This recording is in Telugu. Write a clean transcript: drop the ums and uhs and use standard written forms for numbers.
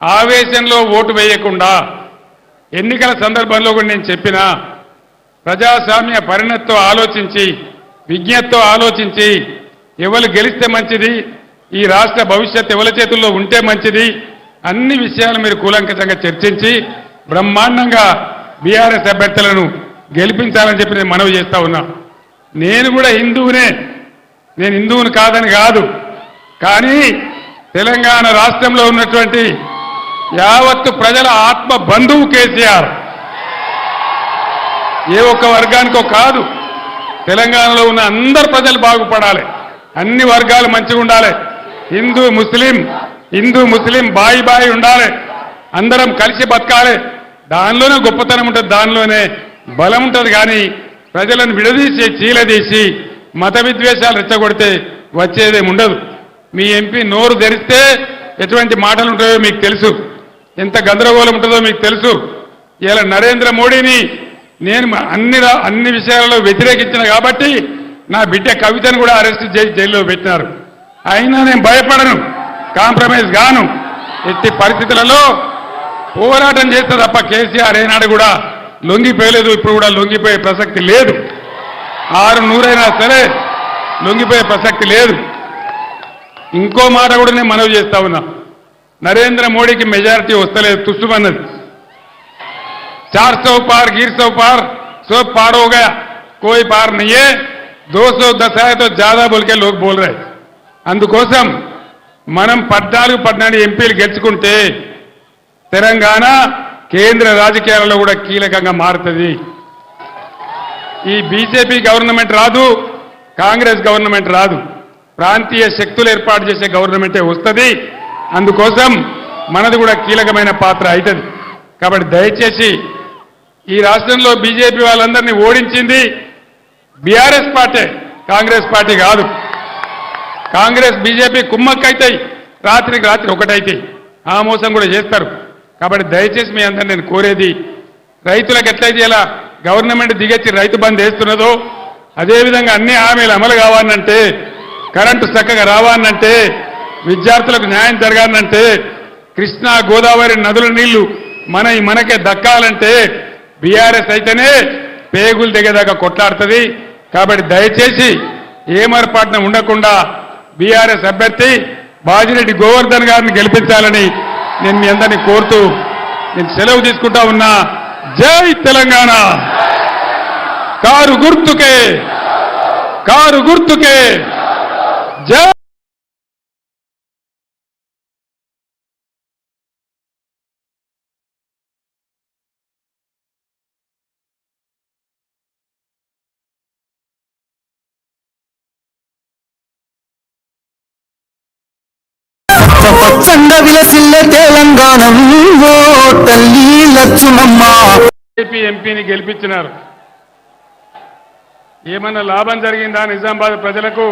ఆవేశంలో ఓటు వేయకుండా ఎన్నికల సందర్భంలో కూడా నేను చెప్పినా ప్రజాస్వామ్య పరిణతితో ఆలోచించి విజ్ఞతతో ఆలోచించి ఎవరు గెలిస్తే మంచిది, ఈ రాష్ట్ర భవిష్యత్తు ఎవరి చేతుల్లో ఉంటే మంచిది, అన్ని విషయాలు మీరు కూలంకషంగా చర్చించి బ్రహ్మాండంగా బీఆర్ఎస్ అభ్యర్థులను గెలిపించాలని చెప్పి నేను మనవి చేస్తా ఉన్నా. నేను కూడా హిందువునే, నేను హిందువుని కాదని కాదు, కానీ తెలంగాణ రాష్ట్రంలో ఉన్నటువంటి యావత్తు ప్రజల ఆత్మ బంధువు కేసీఆర్. ఏ ఒక్క వర్గానికో కాదు, తెలంగాణలో ఉన్న అందరు ప్రజలు బాగుపడాలి, అన్ని వర్గాలు మంచిగా ఉండాలి, హిందూ ముస్లిం బాయి బాయి ఉండాలి, అందరం కలిసి బతకాలి. దానిలోనే గొప్పతనం ఉంటుంది, దానిలోనే బలం ఉంటుంది. కానీ ప్రజలను విడదీసి చీలదీసి మత విద్వేషాలు రెచ్చగొడితే వచ్చేదేమి ఉండదు. మీ ఎంపీ నోరు తెరిస్తే ఎటువంటి మాటలు ఉంటాయో మీకు తెలుసు, ఎంత గందరగోళం ఉంటుందో మీకు తెలుసు. ఇలా నరేంద్ర మోడీని నేను అన్ని విషయాలలో వ్యతిరేకించిన కాబట్టి నా బిడ్డ కవితను కూడా అరెస్ట్ చేసి జైల్లో పెట్టినారు. అయినా నేను భయపడను, కాంప్రమైజ్ గాను. ఎట్టి పరిస్థితులలో పోరాటం చేస్తే తప్ప కేసీఆర్ ఏనాడు కూడా లొంగిపోయలేదు, ఇప్పుడు కూడా లొంగిపోయే ప్రసక్తి లేదు. 600 సరే లొంగిపోయే ప్రసక్తి లేదు. ఇంకో మాట కూడా నేను మనవి చేస్తా ఉన్నా, నరేంద్ర మోడీకి మెజారిటీ వస్తలేదు, తుస్సుమన్నది. 400 पार गिर 100 पार 100 पार हो गया, कोई पार नहीं है, 210 है तो ज्यादा बोल के लोग बोल रहे. అందుకోసం మనం 14 ఎంపీలు గెలుచుకుంటే తెలంగాణ కేంద్ర రాజకీయాలలో కూడా కీలకంగా మారుతుంది. ఈ బీజేపీ గవర్నమెంట్ రాదు, కాంగ్రెస్ గవర్నమెంట్ రాదు, ప్రాంతీయ శక్తులు ఏర్పాటు చేసే గవర్నమెంటే వస్తుంది. అందుకోసం మనది కూడా కీలకమైన పాత్ర అవుతుంది. కాబట్టి దయచేసి ఈ రాష్ట్రంలో బీజేపీ వాళ్ళందరినీ ఓడించింది బీఆర్ఎస్ పార్టీ, కాంగ్రెస్ పార్టీ కాదు. కాంగ్రెస్ బీజేపీ కుమ్మక్కైతాయి, రాత్రికి రాత్రి ఒకటైతాయి, ఆ మోసం కూడా చేస్తారు. కాబట్టి దయచేసి మీ అందరినీ నేను కోరేది, రైతులకు ఎట్లయితే ఇలా గవర్నమెంట్ దిగొచ్చి రైతు బంద్ వేస్తున్నదో అదేవిధంగా అన్ని హామీలు అమలు కావాలంటే, కరెంటు చక్కగా రావాలంటే, విద్యార్థులకు న్యాయం జరగాలంటే, కృష్ణా గోదావరి నదుల నీళ్లు మనకే దక్కాలంటే బీఆర్ఎస్ అయితేనే పేగులు దిగేదాకా కొట్లాడుతుంది. కాబట్టి దయచేసి ఏమరపాటున ఉండకుండా బీఆర్ఎస్ అభ్యర్థి బాజిరెడ్డి గోవర్ధన్ గారిని గెలిపించాలని నేను మీ అందరినీ కోరుతూ నేను సెలవు తీసుకుంటా ఉన్నా. జై తెలంగాణ. కారు గుర్తుకే, కారు గుర్తుకే జై. పచ్చండ విలసిల్ల తెలంగాణ తల్లి లక్ష్మమ్మ. ఎంపీని గెలిపించినారు. ఏమన్నా లాభం జరిగిందా నిజామాబాద్ ప్రజలకు?